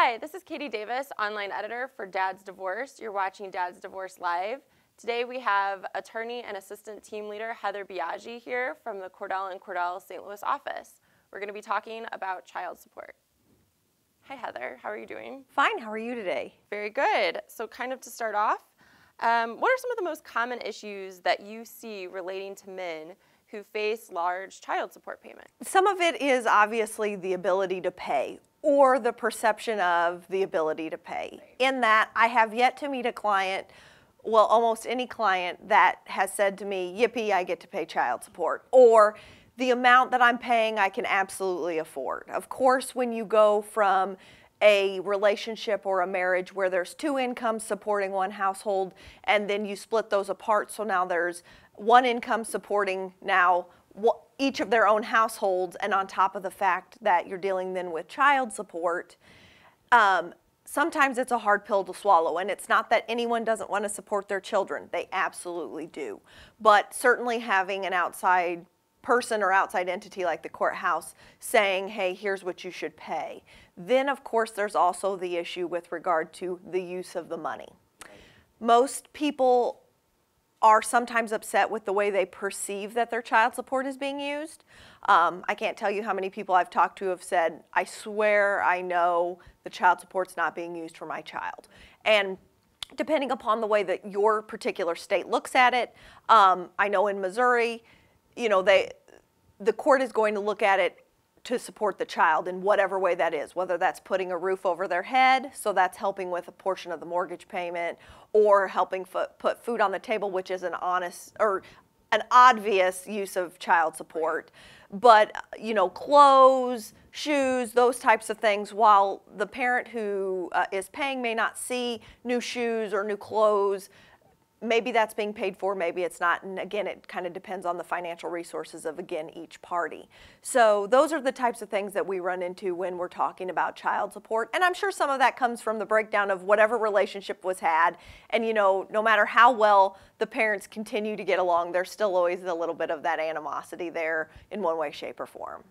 Hi, this is Katie Davis, online editor for Dad's Divorce. You're watching Dad's Divorce Live. Today we have attorney and assistant team leader Heather Biagi here from the Cordell & Cordell St. Louis office. We're going to be talking about child support. Hi Heather, how are you doing? Fine, how are you today? Very good. So kind of to start off, what are some of the most common issues that you see relating to men who face large child support payments? Some of it is obviously the ability to pay or the perception of the ability to pay. In that, I have yet to meet a client, well, almost any client that has said to me, yippee, I get to pay child support, or the amount that I'm paying I can absolutely afford. Of course, when you go from a relationship or a marriage where there's two incomes supporting one household and then you split those apart, so now there's one income supporting now each of their own households, and on top of the fact that you're dealing then with child support, sometimes it's a hard pill to swallow. And it's not that anyone doesn't want to support their children. They absolutely do. But certainly having an outside person or outside entity like the courthouse saying, hey, here's what you should pay. Then, of course, there's also the issue with regard to the use of the money. Most people are sometimes upset with the way they perceive that their child support is being used. I can't tell you how many people I've talked to have said, I swear I know the child support's not being used for my child. And depending upon the way that your particular state looks at it, I know in Missouri, you know, the court is going to look at it to support the child in whatever way that is, whether that's putting a roof over their head, so that's helping with a portion of the mortgage payment, or helping put food on the table, which is an obvious use of child support. But, you know, clothes, shoes, those types of things, while the parent who is paying may not see new shoes or new clothes, maybe that's being paid for, maybe it's not. And again, it kind of depends on the financial resources of, again, each party. So those are the types of things that we run into when we're talking about child support. And I'm sure some of that comes from the breakdown of whatever relationship was had. And, you know, no matter how well the parents continue to get along, there's still always a little bit of that animosity there in one way, shape, or form.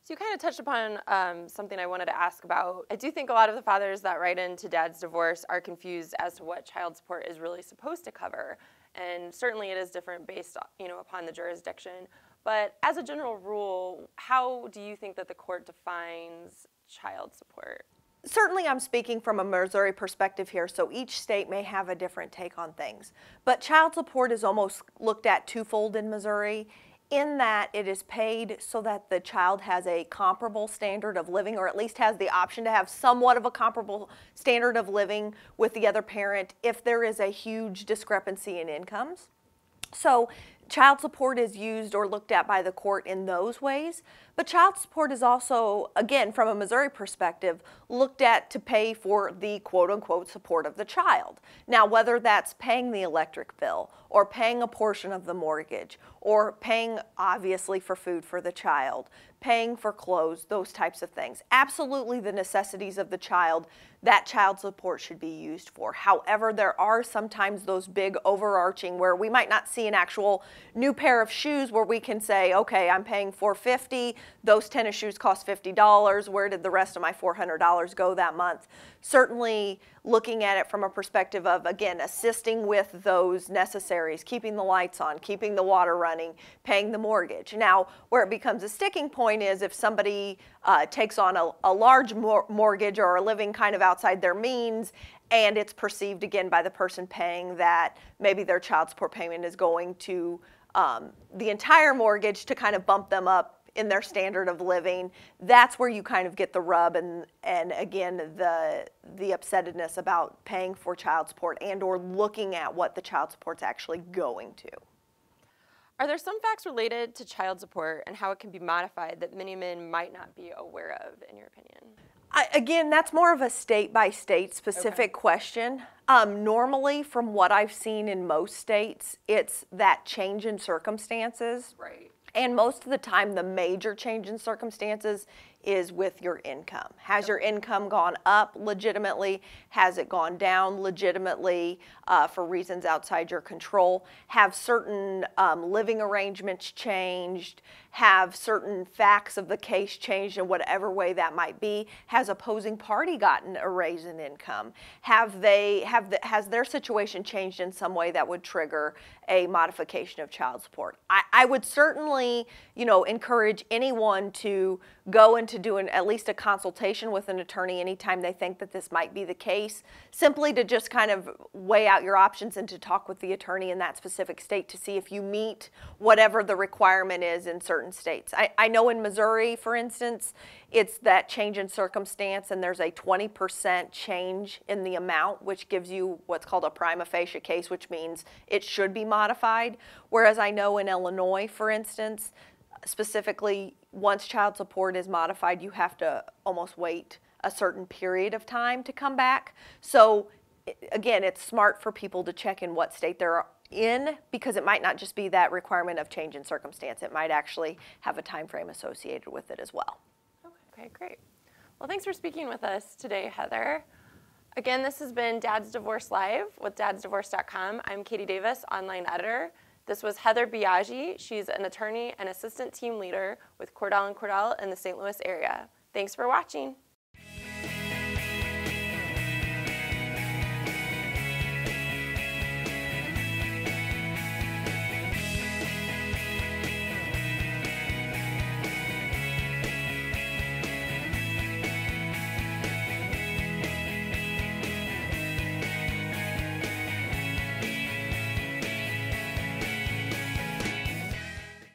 So you kind of touched upon something I wanted to ask about. I do think a lot of the fathers that write into Dad's Divorce are confused as to what child support is really supposed to cover. And certainly it is different based, you know, upon the jurisdiction. But as a general rule, how do you think that the court defines child support? Certainly I'm speaking from a Missouri perspective here, so each state may have a different take on things. But child support is almost looked at twofold in Missouri, in that it is paid so that the child has a comparable standard of living, or at least has the option to have somewhat of a comparable standard of living with the other parent if there is a huge discrepancy in incomes. So child support is used or looked at by the court in those ways, but child support is also, again, from a Missouri perspective, looked at to pay for the quote-unquote support of the child. Now, whether that's paying the electric bill or paying a portion of the mortgage or paying, obviously, for food for the child, paying for clothes, those types of things. Absolutely the necessities of the child, that child support should be used for. However, there are sometimes those big overarching where we might not see an actual new pair of shoes where we can say, okay, I'm paying $450, those tennis shoes cost $50, where did the rest of my $400 go that month? Certainly looking at it from a perspective of, again, assisting with those necessaries, keeping the lights on, keeping the water running, paying the mortgage. Now, where it becomes a sticking point is if somebody takes on a large mortgage or are living kind of outside their means, and it's perceived again by the person paying that maybe their child support payment is going to the entire mortgage to kind of bump them up in their standard of living. That's where you kind of get the rub and again the upsettedness about paying for child support and or looking at what the child support's actually going to. Are there some facts related to child support and how it can be modified that many men might not be aware of, in your opinion? Again, that's more of a state-by-state specific question. Normally, from what I've seen in most states, it's that change in circumstances. Right. And most of the time, the major change in circumstances is with your income. Has your income gone up legitimately? Has it gone down legitimately for reasons outside your control? Have certain living arrangements changed? Have certain facts of the case changed in whatever way that might be? Has opposing party gotten a raise in income? Has their situation changed in some way that would trigger a modification of child support? I would certainly, encourage anyone to go into doing at least a consultation with an attorney anytime they think that this might be the case, simply to just kind of weigh out your options and to talk with the attorney in that specific state to see if you meet whatever the requirement is in certain states. I know in Missouri, for instance, it's that change in circumstance, and there's a 20% change in the amount, which gives you what's called a prima facie case, which means it should be modified. Whereas I know in Illinois, for instance, specifically, once child support is modified, you have to almost wait a certain period of time to come back. So again, it's smart for people to check in what state they're in, because it might not just be that requirement of change in circumstance. It might actually have a time frame associated with it as well. Okay, great. Well, thanks for speaking with us today, Heather. Again, this has been Dad's Divorce Live with DadsDivorce.com. I'm Katie Davis, online editor. This was Heather Biagi. She's an attorney and assistant team leader with Cordell & Cordell in the St. Louis area. Thanks for watching.